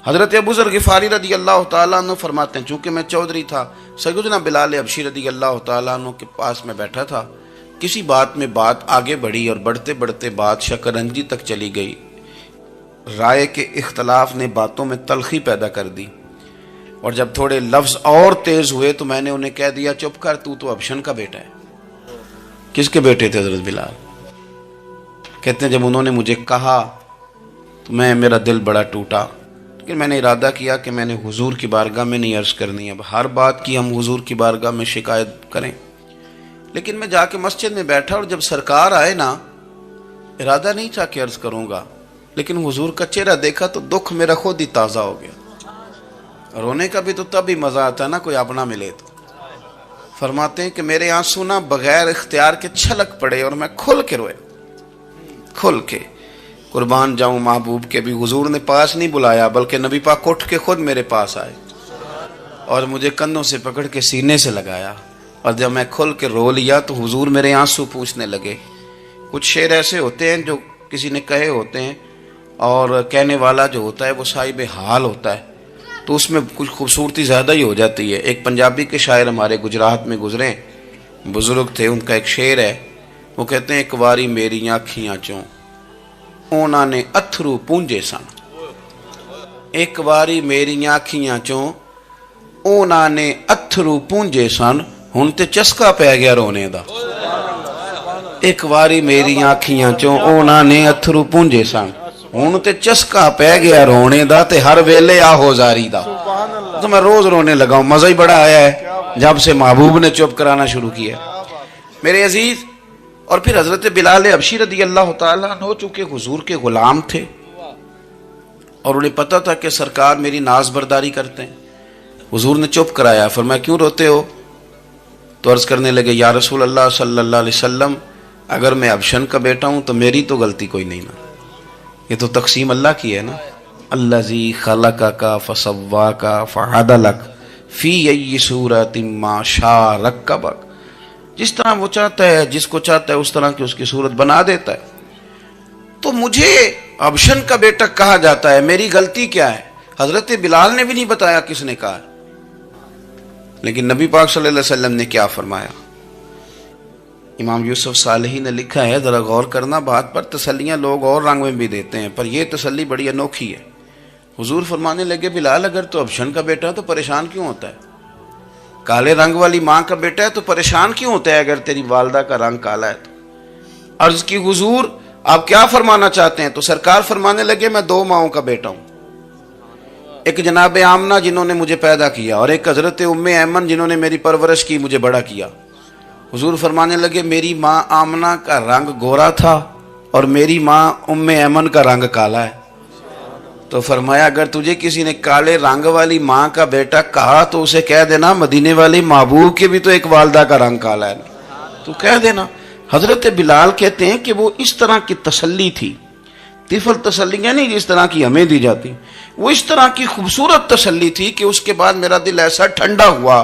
حضرت ابو ذر غفاری رضی اللہ تعالیٰ عنہ فرماتے ہیں چونکہ میں چودھری تھا، سیدنا بلال حبشی رضی اللہ تعالیٰ عنہ کے پاس میں بیٹھا تھا، کسی بات میں بات آگے بڑھی اور بڑھتے بڑھتے بات شکرنجی تک چلی گئی، رائے کے اختلاف نے باتوں میں تلخی پیدا کر دی، اور جب تھوڑے لفظ اور تیز ہوئے تو میں نے انہیں کہہ دیا چپ کر، تو ابشن کا بیٹا ہے۔ کس کے بیٹے تھے حضرت بلال؟ کہتے ہیں جب انہوں نے مجھے کہا تو میرا دل بڑا ٹوٹا، لیکن میں نے ارادہ کیا کہ میں نے حضور کی بارگاہ میں نہیں عرض کرنی، اب ہر بات کی ہم حضور کی بارگاہ میں شکایت کریں۔ لیکن میں جا کے مسجد میں بیٹھا اور جب سرکار آئے نا، ارادہ نہیں تھا کہ عرض کروں گا، لیکن حضور کا چہرہ دیکھا تو دکھ میرا خود ہی تازہ ہو گیا۔ رونے کا بھی تو تب ہی مزہ آتا ہے نا کوئی اپنا ملے تو۔ فرماتے ہیں کہ میرے آنسو نا بغیر اختیار کے چھلک پڑے اور میں کھل کے روئے، کھل کے۔ قربان جاؤں محبوب کے بھی حضور نے پاس نہیں بلایا، بلکہ نبی پاک اٹھ کے خود میرے پاس آئے اور مجھے کندھوں سے پکڑ کے سینے سے لگایا، اور جب میں کھل کے رو لیا تو حضور میرے آنسو پوچھنے لگے۔ کچھ شعر ایسے ہوتے ہیں جو کسی نے کہے ہوتے ہیں، اور کہنے والا جو ہوتا ہے وہ صاحب حال ہوتا ہے، تو اس میں کچھ خوبصورتی زیادہ ہی ہو جاتی ہے۔ ایک پنجابی کے شاعر ہمارے گجرات میں گزرے، بزرگ تھے، ان کا ایک شعر ہے، وہ کہتے ہیں ایک واری میری آنکھیاں چوں اونا نے اتھرو پونجے سن، ایک واری میری آنکھیاں چوں اونا نے اتھرو پونجے سن، ہن تے چسکا پہ گیا رونے دا۔ ایک واری میری آنکھیاں چوں اونا نے اتھرو پونجے سن، ہن تے چسکا پہ گیا رونے دا، تے ہر ویلے آہو زاری دا۔ تو میں روز رونے لگا ہوں، مزہ ہی بڑا آیا ہے جب سے محبوب نے چپ کرانا شروع کیا۔ میرے عزیز، اور پھر حضرت بلال حبشی رضی اللہ تعالیٰ عنہ چونکہ حضور کے غلام تھے اور انہیں پتہ تھا کہ سرکار میری ناز برداری کرتے ہیں، حضور نے چپ کرایا۔ فرمایا کیوں روتے ہو؟ تو عرض کرنے لگے یا رسول اللہ صلی اللہ علیہ وسلم، اگر میں ابشن کا بیٹا ہوں تو میری تو غلطی کوئی نہیں نا، یہ تو تقسیم اللہ کی ہے نا۔ الذی خلقک فسواک فعدلک فی ای صورت ما شاء رکبک، جس طرح وہ چاہتا ہے، جس کو چاہتا ہے اس طرح کی اس کی صورت بنا دیتا ہے۔ تو مجھے ابشن کا بیٹا کہا جاتا ہے، میری غلطی کیا ہے؟ حضرت بلال نے بھی نہیں بتایا کس نے کہا ہے، لیکن نبی پاک صلی اللہ علیہ وسلم نے کیا فرمایا؟ امام یوسف صالحی نے لکھا ہے، ذرا غور کرنا بات پر، تسلیاں لوگ اور رنگ میں بھی دیتے ہیں، پر یہ تسلی بڑی انوکھی ہے۔ حضور فرمانے لگے بلال اگر تو ابشن کا بیٹا ہے تو پریشان کیوں ہوتا ہے؟ کالے رنگ والی ماں کا بیٹا ہے تو پریشان کیوں ہوتا ہے اگر تیری والدہ کا رنگ کالا ہے تو؟ عرض کی حضور آپ کیا فرمانا چاہتے ہیں؟ تو سرکار فرمانے لگے میں دو ماؤں کا بیٹا ہوں، ایک جناب آمنہ جنہوں نے مجھے پیدا کیا، اور ایک حضرت ام ایمن جنہوں نے میری پرورش کی، مجھے بڑا کیا۔ حضور فرمانے لگے میری ماں آمنہ کا رنگ گورا تھا اور میری ماں ام ایمن کا رنگ کالا ہے۔ تو فرمایا اگر تجھے کسی نے کالے رنگ والی ماں کا بیٹا کہا تو اسے کہہ دینا مدینے والی محبوب کے بھی تو ایک والدہ کا رنگ کالا ہے، تو کہہ دینا۔ حضرت بلال کہتے ہیں کہ وہ اس طرح کی تسلی تھی، طفل تسلیاں نہیں جس طرح کی ہمیں دی جاتی، وہ اس طرح کی خوبصورت تسلی تھی کہ اس کے بعد میرا دل ایسا ٹھنڈا ہوا،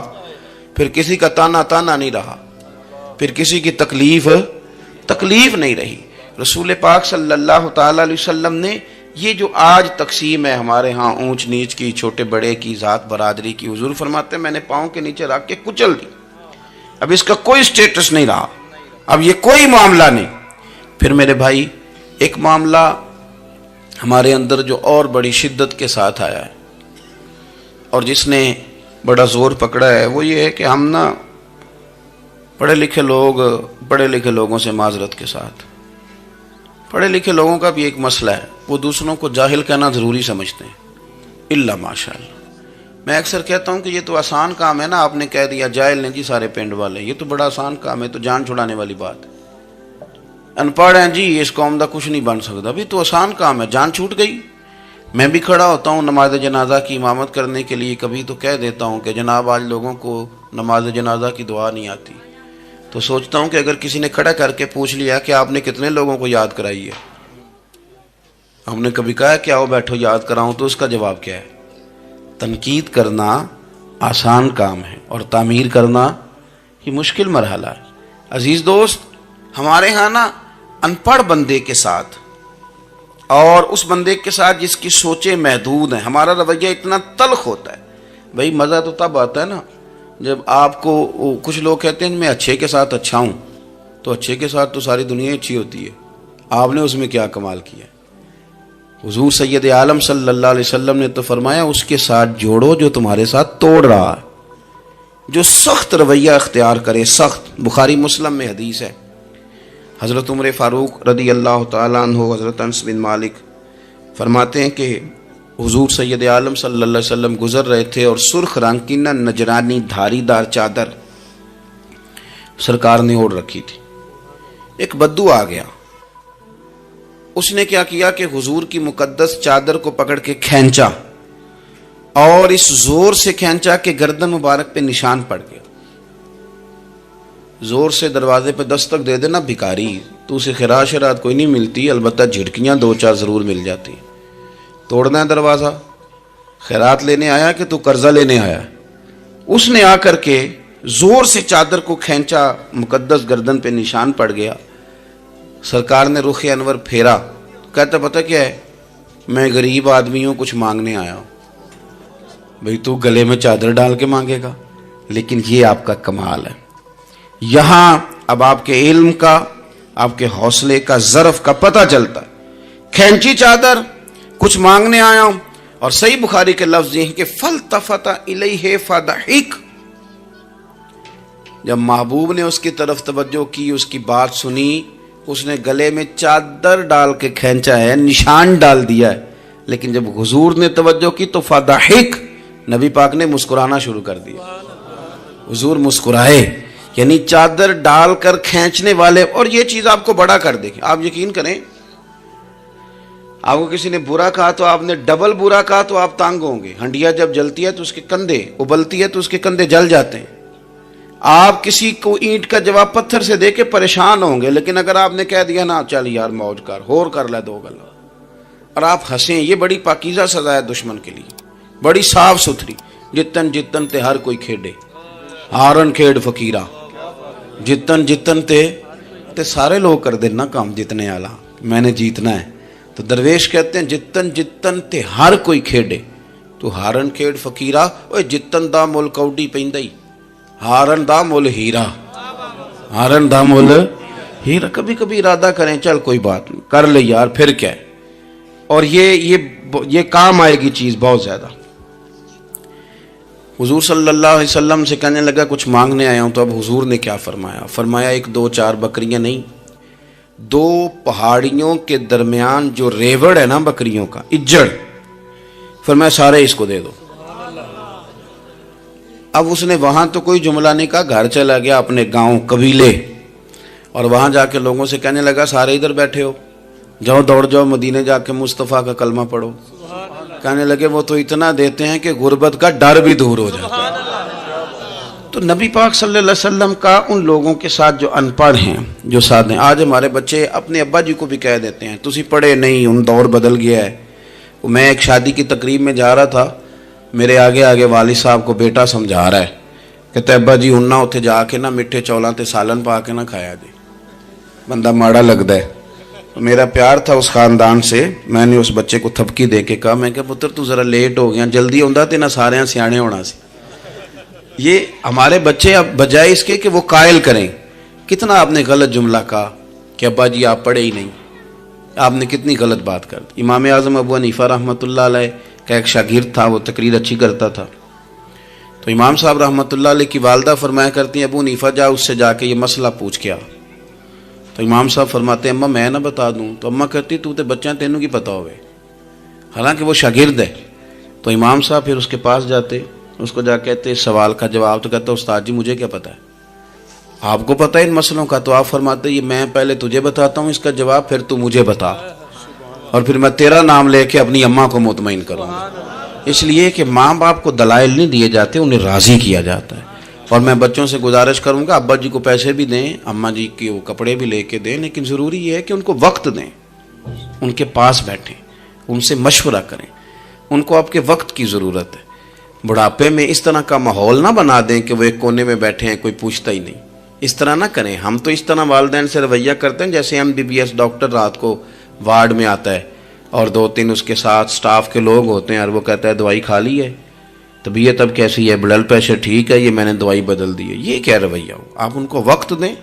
پھر کسی کا تانا نہیں رہا، پھر کسی کی تکلیف نہیں رہی۔ رسول پاک صلی اللہ تعالی علیہ وسلم نے یہ جو آج تقسیم ہے ہمارے ہاں اونچ نیچ کی، چھوٹے بڑے کی، ذات برادری کی، حضور فرماتے ہیں میں نے پاؤں کے نیچے رکھ کے کچل دی، اب اس کا کوئی سٹیٹس نہیں رہا، اب یہ کوئی معاملہ نہیں۔ پھر میرے بھائی ایک معاملہ ہمارے اندر جو اور بڑی شدت کے ساتھ آیا ہے اور جس نے بڑا زور پکڑا ہے، وہ یہ ہے کہ ہم نا پڑھے لکھے لوگوں سے معذرت کے ساتھ، پڑھے لکھے لوگوں کا بھی ایک مسئلہ ہے، وہ دوسروں کو جاہل کہنا ضروری سمجھتے ہیں، الا ماشاءاللہ۔ میں اکثر کہتا ہوں کہ یہ تو آسان کام ہے نا، آپ نے کہہ دیا جاہل نے جی سارے پنڈ والے، یہ تو بڑا آسان کام ہے، تو جان چھڑانے والی بات ہے۔ ان پڑھ ہیں جی اس قوم دا کچھ نہیں بن سکتا، بھی تو آسان کام ہے، جان چھوٹ گئی۔ میں بھی کھڑا ہوتا ہوں نماز جنازہ کی امامت کرنے کے لیے، کبھی تو کہہ دیتا ہوں کہ جناب آج لوگوں کو نماز جنازہ کی دعا نہیں آتی، تو سوچتا ہوں کہ اگر کسی نے کھڑا کر کے پوچھ لیا کہ آپ نے کتنے لوگوں کو یاد کرائی ہے، ہم نے کبھی کہا کہ آؤ بیٹھو یاد کراؤں، تو اس کا جواب کیا ہے؟ تنقید کرنا آسان کام ہے اور تعمیر کرنا یہ مشکل مرحلہ ہے۔ عزیز دوست، ہمارے ہاں نا ان پڑھ بندے کے ساتھ اور اس بندے کے ساتھ جس کی سوچیں محدود ہیں. ہمارا رویہ اتنا تلخ ہوتا ہے. بھائی مزہ تو تب آتا ہے نا جب آپ کو کچھ لوگ کہتے ہیں میں اچھے کے ساتھ اچھا ہوں, تو اچھے کے ساتھ تو ساری دنیا اچھی ہوتی ہے, آپ نے اس میں کیا کمال کیا. حضور سید عالم صلی اللہ علیہ وسلم نے تو فرمایا اس کے ساتھ جوڑو جو تمہارے ساتھ توڑ رہا ہے, جو سخت رویہ اختیار کرے, سخت. بخاری مسلم میں حدیث ہے, حضرت عمر فاروق رضی اللہ تعالیٰ عنہ, حضرت انس بن مالک فرماتے ہیں کہ حضور سید عالم صلی اللہ علیہ وسلم گزر رہے تھے اور سرخ رنگ کی نہ نجرانی دھاری دار چادر سرکار نے اوڑھ رکھی تھی. ایک بدو آ گیا, اس نے کیا کیا کہ حضور کی مقدس چادر کو پکڑ کے کھینچا, اور اس زور سے کھینچا کہ گردن مبارک پہ نشان پڑ گیا. زور سے دروازے پہ دستک دے دینا بھکاری, تو اسے خراش شرات کوئی نہیں ملتی, البتہ جھٹکیاں دو چار ضرور مل جاتی. توڑنا ہے دروازہ, خیرات لینے آیا کہ تو قرضہ لینے آیا. اس نے آ کر کے زور سے چادر کو کھینچا, مقدس گردن پہ نشان پڑ گیا. سرکار نے رخ انور پھیرا, کہتا پتہ کیا ہے, میں غریب آدمی ہوں, کچھ مانگنے آیا ہوں. بھئی تو گلے میں چادر ڈال کے مانگے گا, لیکن یہ آپ کا کمال ہے. یہاں اب آپ کے علم کا, آپ کے حوصلے کا, ظرف کا پتہ چلتا ہے. کھینچی چادر, کچھ مانگنے آیا ہوں. اور صحیح بخاری کے لفظ یہ ہیں کہ فَالْتَفَتَ إِلَيْهِ فَضَحِكَ, جب محبوب نے اس کی طرف توجہ کی, اس کی بات سنی, اس نے گلے میں چادر ڈال کے کھینچا ہے, نشان ڈال دیا ہے. لیکن جب حضور نے توجہ کی تو فَضَحِكَ, نبی پاک نے مسکرانا شروع کر دیا. حضور مسکرائے, یعنی چادر ڈال کر کھینچنے والے. اور یہ چیز آپ کو بڑا کر دے گی. آپ یقین کریں, آپ کو کسی نے برا کہا تو آپ نے ڈبل برا کہا تو آپ تانگ ہوں گے. ہنڈیا جب جلتی ہے تو اس کے کندھے, ابلتی ہے تو اس کے کندھے جل جاتے ہیں. آپ کسی کو اینٹ کا جواب پتھر سے دے کے پریشان ہوں گے, لیکن اگر آپ نے کہہ دیا نا چل یار موج کر, ہور کر لے دو گلا, اور آپ ہنسیں, یہ بڑی پاکیزہ سزا ہے دشمن کے لیے, بڑی صاف ستھری. جتن جتن تے ہر کوئی کھیڈے, ہارن کھیڈ فقیرہ, جتن جتن تے سارے لوگ کر دینا کام جتنے والا, میں نے جیتنا ہے. تو درویش کہتے ہیں جتن جتن تے ہر کوئی کھیڈے, تو ہارن کھیڈ فقیرہ. اوے جتن دا مل کوڈی پیندائی, ہارن دا مل ہیرا, ہارن دا مل ہیرا. کبھی کبھی ارادہ کریں, چل کوئی بات نہیں, کر لے یار, پھر کیا ہے. اور یہ کام آئے گی چیز بہت زیادہ. حضور صلی اللہ علیہ وسلم سے کہنے لگا کچھ مانگنے آیا ہوں. تو اب حضور نے کیا فرمایا؟ فرمایا ایک دو چار بکریاں نہیں, دو پہاڑیوں کے درمیان جو ریوڑ ہے نا بکریوں کا, اجڑ, فرمایا سارے اس کو دے دو. اب اس نے وہاں تو کوئی جملہ نہیں کہا, گھر چلا گیا اپنے گاؤں قبیلے, اور وہاں جا کے لوگوں سے کہنے لگا سارے ادھر بیٹھے ہو, جاؤ دوڑ جاؤ مدینے جا کے مصطفیٰ کا کلمہ پڑھو. کہنے لگے وہ تو اتنا دیتے ہیں کہ غربت کا ڈر بھی دور ہو جاتا ہے. تو نبی پاک صلی اللہ علیہ وسلم کا ان لوگوں کے ساتھ جو ان پڑھ ہیں, جو ساتھ ہیں. آج ہمارے بچے اپنے ابا جی کو بھی کہہ دیتے ہیں تسی پڑھے نہیں, ان دور بدل گیا ہے. میں ایک شادی کی تقریب میں جا رہا تھا, میرے آگے آگے والد صاحب کو بیٹا سمجھا رہا ہے, کہتے ابا جی ہن نہ اتنے جا کے نہ میٹھے چولاں تے سالن پا کے نہ کھایا جی, بندہ ماڑا لگتا ہے. میرا پیار تھا اس خاندان سے, میں نے اس بچے کو تھپکی دے کے کہا, میں کہ پتر تو ذرا لیٹ ہو گیا, جلدی ہوندا تے نہ سارے سیانے ہونا سی. یہ ہمارے بچے اب بجائے اس کے کہ وہ قائل کریں, کتنا آپ نے غلط جملہ کہا کہ ابا جی آپ پڑھے ہی نہیں, آپ نے کتنی غلط بات کر دی. امام اعظم ابو حنیفہ رحمۃ اللہ علیہ کا ایک شاگرد تھا, وہ تقریر اچھی کرتا تھا. تو امام صاحب رحمۃ اللہ علیہ کی والدہ فرمایا کرتی ہیں ابو حنیفہ جا اس سے جا کے یہ مسئلہ پوچھ کے آ. تو امام صاحب فرماتے ہیں اماں میں نہ بتا دوں, تو اماں کہتی تو تے بچہ تینوں کی پتہ ہوئے, حالانکہ وہ شاگرد ہے. تو امام صاحب پھر اس کے پاس جاتے, اس کو جا کہتے اس سوال کا جواب, تو کہتا استاد جی مجھے کیا پتہ ہے, آپ کو پتہ ہے ان مسئلوں کا. تو آپ فرماتے یہ میں پہلے تجھے بتاتا ہوں اس کا جواب, پھر تو مجھے بتا, اور پھر میں تیرا نام لے کے اپنی اماں کو مطمئن کروں گا. اس لیے کہ ماں باپ کو دلائل نہیں دیے جاتے, انہیں راضی کیا جاتا ہے. اور میں بچوں سے گزارش کروں گا ابا جی کو پیسے بھی دیں, اماں جی کے وہ کپڑے بھی لے کے دیں, لیکن ضروری یہ ہے کہ ان کو وقت دیں, ان کے پاس بیٹھیں, ان سے مشورہ کریں. ان کو آپ کے وقت کی ضرورت ہے. بڑھاپے میں اس طرح کا ماحول نہ بنا دیں کہ وہ ایک کونے میں بیٹھے ہیں, کوئی پوچھتا ہی نہیں. اس طرح نہ کریں. ہم تو اس طرح والدین سے رویہ کرتے ہیں جیسے MBBS ڈاکٹر رات کو وارڈ میں آتا ہے, اور 2-3 اس کے ساتھ سٹاف کے لوگ ہوتے ہیں اور وہ کہتا ہے دوائی کھا لی ہے, طبیعت اب کیسی ہے, بلڈ پریشر ٹھیک ہے, یہ میں نے دوائی بدل دی ہے. یہ کیا رویہ ہو؟ آپ ان کو وقت دیں.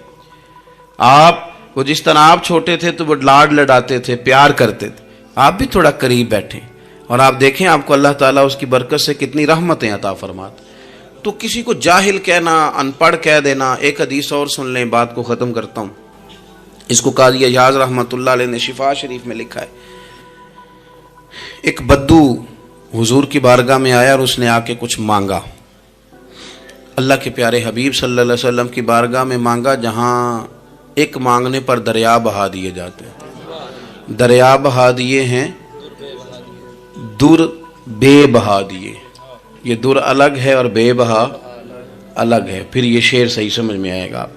وہ جس طرح آپ چھوٹے تھے تو وہ لاڈ لڈاتے تھے, پیار کرتے تھے, آپ بھی تھوڑا قریب بیٹھیں اور آپ دیکھیں آپ کو اللہ تعالیٰ اس کی برکت سے کتنی رحمتیں عطا فرماتے. تو کسی کو جاہل کہنا, ان پڑھ کہہ دینا. ایک حدیث اور سن لیں, بات کو ختم کرتا ہوں. اس کو قاضی ایاز رحمۃ اللہ علیہ نے شفا شریف میں لکھا ہے. ایک بدو حضور کی بارگاہ میں آیا اور اس نے آ کے کچھ مانگا. اللہ کے پیارے حبیب صلی اللہ علیہ وسلم کی بارگاہ میں مانگا جہاں ایک مانگنے پر دریا بہا دیے جاتے ہیں. دریا بہا دیے ہیں, در بے بہا دیے. یہ در الگ ہے اور بے بہا الگ ہے. پھر یہ شعر صحیح سمجھ میں آئے گا آپ.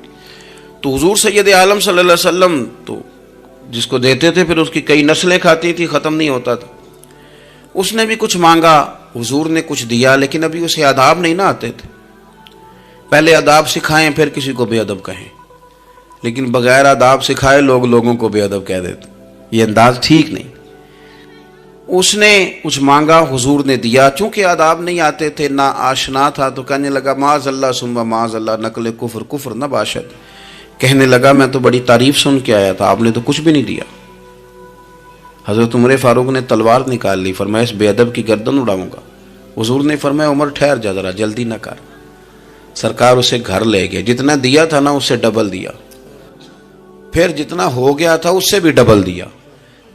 تو حضور سید عالم صلی اللہ علیہ وسلم تو جس کو دیتے تھے پھر اس کی کئی نسلیں کھاتی تھی, ختم نہیں ہوتا تھا. اس نے بھی کچھ مانگا, حضور نے کچھ دیا, لیکن ابھی اسے آداب نہیں نہ آتے تھے. پہلے آداب سکھائیں پھر کسی کو بے ادب کہیں, لیکن بغیر آداب سکھائے لوگ لوگوں کو بے ادب کہہ دیتے. یہ انداز ٹھیک نہیں. اس نے کچھ مانگا, حضور نے دیا. چونکہ آداب نہیں آتے تھے, نہ آشنا تھا, تو کہنے لگا معاذ اللہ ثم معاذ اللہ نقل کفر کفر نہ باشد. کہنے لگا میں تو بڑی تعریف سن کے آیا تھا, آپ نے تو کچھ بھی نہیں دیا. حضرت عمر فاروق نے تلوار نکال لی, فرمایا اس بے ادب کی گردن اڑاؤں گا. حضور نے فرمایا عمر ٹھہر جا ذرا, جلدی نہ کر. سرکار اسے گھر لے گئے. جتنا دیا تھا نا اس سے ڈبل دیا, پھر جتنا ہو گیا تھا اس سے بھی ڈبل دیا.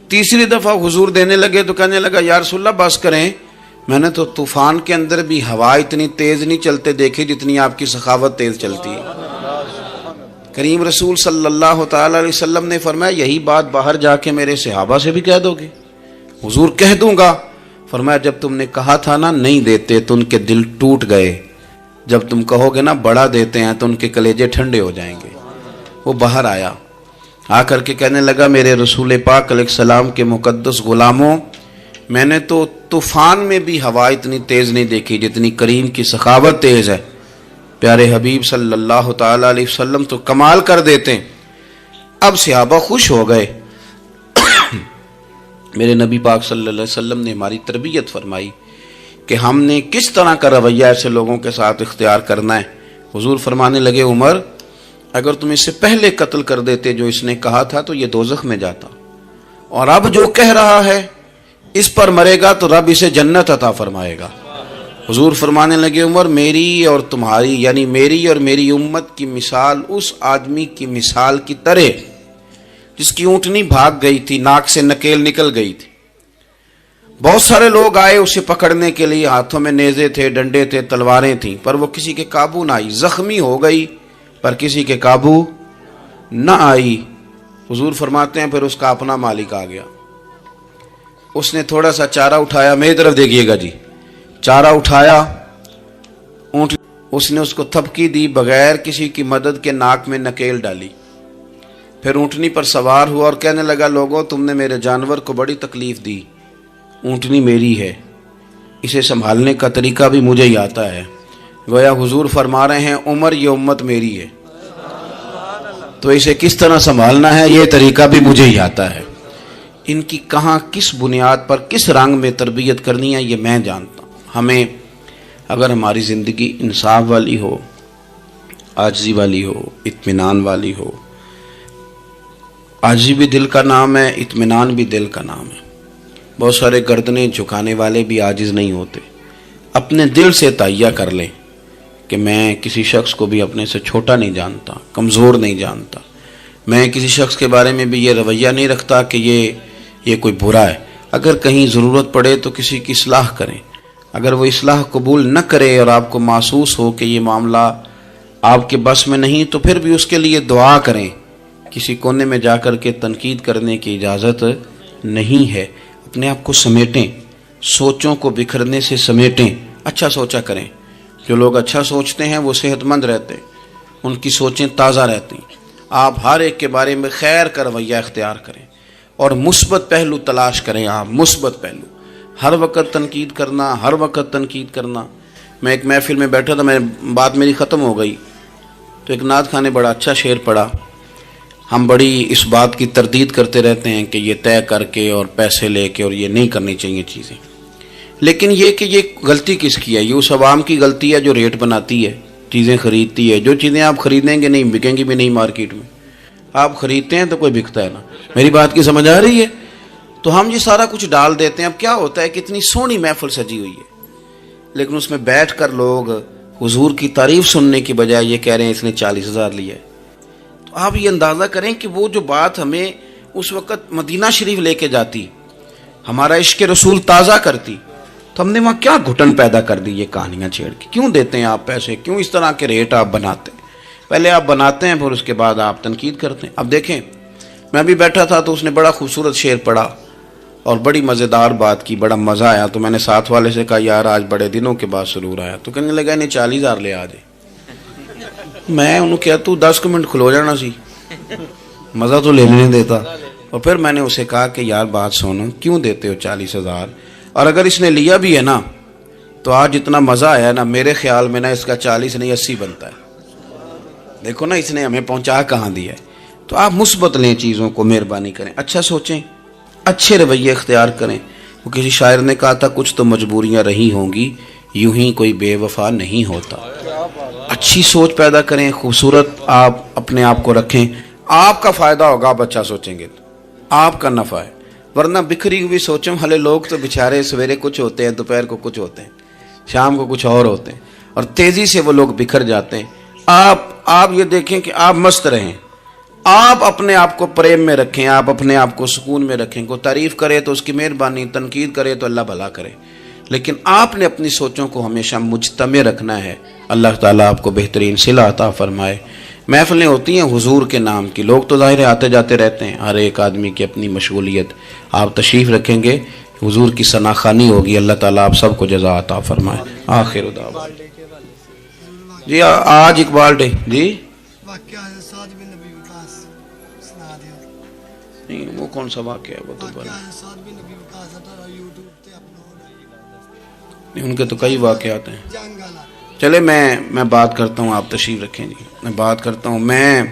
تیسری دفعہ حضور دینے لگے تو کہنے لگا یا رسول اللہ بس کریں, میں نے تو طوفان کے اندر بھی ہوا اتنی تیز نہیں چلتے دیکھی جتنی آپ کی سخاوت تیز چلتی ہے. کریم رسول صلی اللہ تعالی علیہ وسلم نے فرمایا یہی بات باہر جا کے میرے صحابہ سے بھی کہہ دو گے؟ حضور کہہ دوں گا. فرمایا جب تم نے کہا تھا نا نہیں دیتے تو ان کے دل ٹوٹ گئے, جب تم کہو گے نا بڑا دیتے ہیں تو ان کے کلیجے ٹھنڈے ہو جائیں گے. وہ باہر آیا, آ کر کے کہنے لگا میرے رسول پاک علیہ السلام کے مقدس غلاموں, میں نے تو طوفان میں بھی ہوا اتنی تیز نہیں دیکھی جتنی کریم کی سخاوت تیز ہے. پیارے حبیب صلی اللہ تعالی علیہ وسلم تو کمال کر دیتے ہیں. اب صحابہ خوش ہو گئے. میرے نبی پاک صلی اللہ علیہ وسلم نے ہماری تربیت فرمائی کہ ہم نے کس طرح کا رویہ ایسے لوگوں کے ساتھ اختیار کرنا ہے. حضور فرمانے لگے عمر اگر تم اس سے پہلے قتل کر دیتے جو اس نے کہا تھا تو یہ دوزخ میں جاتا, اور اب جو کہہ رہا ہے اس پر مرے گا تو رب اسے جنت عطا فرمائے گا. حضور فرمانے لگے عمر میری اور تمہاری یعنی میری اور میری امت کی مثال اس آدمی کی مثال کی طرح جس کی اونٹنی بھاگ گئی تھی, ناک سے نکیل نکل گئی تھی. بہت سارے لوگ آئے اسے پکڑنے کے لیے, ہاتھوں میں نیزے تھے, ڈنڈے تھے, تلواریں تھیں, پر وہ کسی کے قابو نہ آئی. زخمی ہو گئی پر کسی کے قابو نہ آئی. حضور فرماتے ہیں پھر اس کا اپنا مالک آ گیا. اس نے تھوڑا سا چارہ اٹھایا, میری طرف دیکھیے گا جی, چارہ اٹھایا, اونٹ اس نے اس کو تھپکی دی, بغیر کسی کی مدد کے ناک میں نکیل ڈالی. پھر اونٹنی پر سوار ہوا اور کہنے لگا لوگوں تم نے میرے جانور کو بڑی تکلیف دی, اونٹنی میری ہے, اسے سنبھالنے کا طریقہ بھی مجھے ہی آتا ہے. گویا حضور فرما رہے ہیں عمر یہ امت میری ہے تو اسے کس طرح سنبھالنا ہے یہ طریقہ بھی مجھے ہی آتا ہے. ان کی کہاں کس بنیاد پر کس رنگ میں تربیت کرنی ہے یہ میں جانتا ہوں. ہمیں اگر ہماری زندگی انصاف والی ہو, عاجزی والی ہو, اطمینان والی ہو, عاجزی بھی دل کا نام ہے, اطمینان بھی دل کا نام ہے. بہت سارے گردنیں جھکانے والے بھی عاجز نہیں ہوتے. اپنے دل سے تہیہ کر لیں کہ میں کسی شخص کو بھی اپنے سے چھوٹا نہیں جانتا, کمزور نہیں جانتا. میں کسی شخص کے بارے میں بھی یہ رویہ نہیں رکھتا کہ یہ کوئی برا ہے. اگر کہیں ضرورت پڑے تو کسی کی اصلاح کریں. اگر وہ اصلاح قبول نہ کرے اور آپ کو محسوس ہو کہ یہ معاملہ آپ کے بس میں نہیں تو پھر بھی اس کے لیے دعا کریں. کسی کونے میں جا کر کے تنقید کرنے کی اجازت نہیں ہے. اپنے آپ کو سمیٹیں, سوچوں کو بکھرنے سے سمیٹیں, اچھا سوچا کریں. جو لوگ اچھا سوچتے ہیں وہ صحت مند رہتے ہیں, ان کی سوچیں تازہ رہتی ہیں. آپ ہر ایک کے بارے میں خیر کا رویہ اختیار کریں اور مثبت پہلو تلاش کریں. آپ مثبت پہلو, ہر وقت تنقید کرنا, ہر وقت تنقید کرنا. میں ایک محفل میں بیٹھا تھا, بات میری ختم ہو گئی تو ایک نعت خواں نے بڑا اچھا شعر پڑھا. ہم بڑی اس بات کی تردید کرتے رہتے ہیں کہ یہ طے کر کے اور پیسے لے کے اور یہ نہیں کرنی چاہیے چیزیں، لیکن یہ کہ یہ غلطی کس کی ہے؟ یہ اس عوام کی غلطی ہے جو ریٹ بناتی ہے، چیزیں خریدتی ہے. جو چیزیں آپ خریدیں گے نہیں بکیں گی بھی نہیں مارکیٹ میں، آپ خریدتے ہیں تو کوئی بکتا ہے نا. میری بات کی سمجھ آ رہی ہے؟ تو ہم یہ سارا کچھ ڈال دیتے ہیں. اب کیا ہوتا ہے کہ اتنی سونی محفل سجی ہوئی ہے، لیکن اس میں بیٹھ کر لوگ حضور کی تعریف سننے کی بجائے یہ کہہ رہے ہیں اس نے 40,000 لیا ہے. تو آپ یہ اندازہ کریں کہ وہ جو بات ہمیں اس وقت مدینہ شریف لے کے جاتی، ہمارا عشق رسول تازہ کرتی، تو ہم نے وہاں کیا گھٹن پیدا کر دی یہ کہانیاں چھیڑ کے. کیوں دیتے ہیں آپ پیسے؟ کیوں اس طرح کے ریٹ آپ بناتے ہیں؟ پہلے آپ بناتے ہیں پھر اس کے بعد آپ تنقید کرتے ہیں. اب دیکھیں، میں بھی بیٹھا تھا تو اس نے بڑا خوبصورت شعر پڑھا اور بڑی مزیدار بات کی، بڑا مزہ آیا. تو میں نے ساتھ والے سے کہا یار آج بڑے دنوں کے بعد سرور آیا. تو کہنے لگا انہیں 40,000 لے آ جائے. میں انہوں کہا تو 10 منٹ کھلو جانا سی، مزہ تو لینے نہیں دیتا. اور پھر میں نے اسے کہا کہ یار بات سنو، کیوں دیتے ہو 40,000؟ اور اگر اس نے لیا بھی ہے نا تو آج اتنا مزہ آیا نا، میرے خیال میں نا اس کا 40 نہیں 80 بنتا ہے. دیکھو نا اس نے ہمیں پہنچا کہاں دیا ہے. تو آپ مثبت لیں چیزوں کو، مہربانی کریں، اچھا سوچیں، اچھے رویے اختیار کریں. وہ کسی شاعر نے کہا تھا کچھ تو مجبوریاں رہی ہوں گی، یوں ہی کوئی بے وفا نہیں ہوتا. اچھی سوچ پیدا کریں، خوبصورت آپ اپنے آپ کو رکھیں. آپ کا فائدہ ہوگا، آپ اچھا سوچیں گے تو آپ کا نفع ہے. ورنہ بکھری ہوئی سوچوں والے لوگ تو بیچارے سویرے کچھ ہوتے ہیں، دوپہر کو کچھ ہوتے ہیں، شام کو کچھ اور ہوتے ہیں، اور تیزی سے وہ لوگ بکھر جاتے ہیں. آپ یہ دیکھیں کہ آپ مست رہیں، آپ اپنے آپ کو پریم میں رکھیں، آپ اپنے آپ کو سکون میں رکھیں. کوئی تعریف کرے تو اس کی مہربانی، تنقید کرے تو اللہ بھلا کرے، لیکن آپ نے اپنی سوچوں کو ہمیشہ مجتمع رکھنا ہے. اللہ تعالیٰ آپ کو بہترین صلہ عطا فرمائے. محفلیں ہوتی ہیں حضور کے نام کی، لوگ تو ظاہر آتے جاتے رہتے ہیں، ہر ایک آدمی کی اپنی مشغولیت. آپ تشریف رکھیں گے، حضور کی ثنا خوانی ہوگی. اللہ تعالیٰ آپ سب کو جزا عطا فرمائے. آخر دعوانا جی آج اقبال ڈے جی نہیں، وہ کون سا واقعہ ہے؟ وہ تو نہیں، ان کے تو کئی واقعات ہیں. چلے میں بات کرتا ہوں، آپ تشریف رکھیں جی. میں بات کرتا ہوں. میں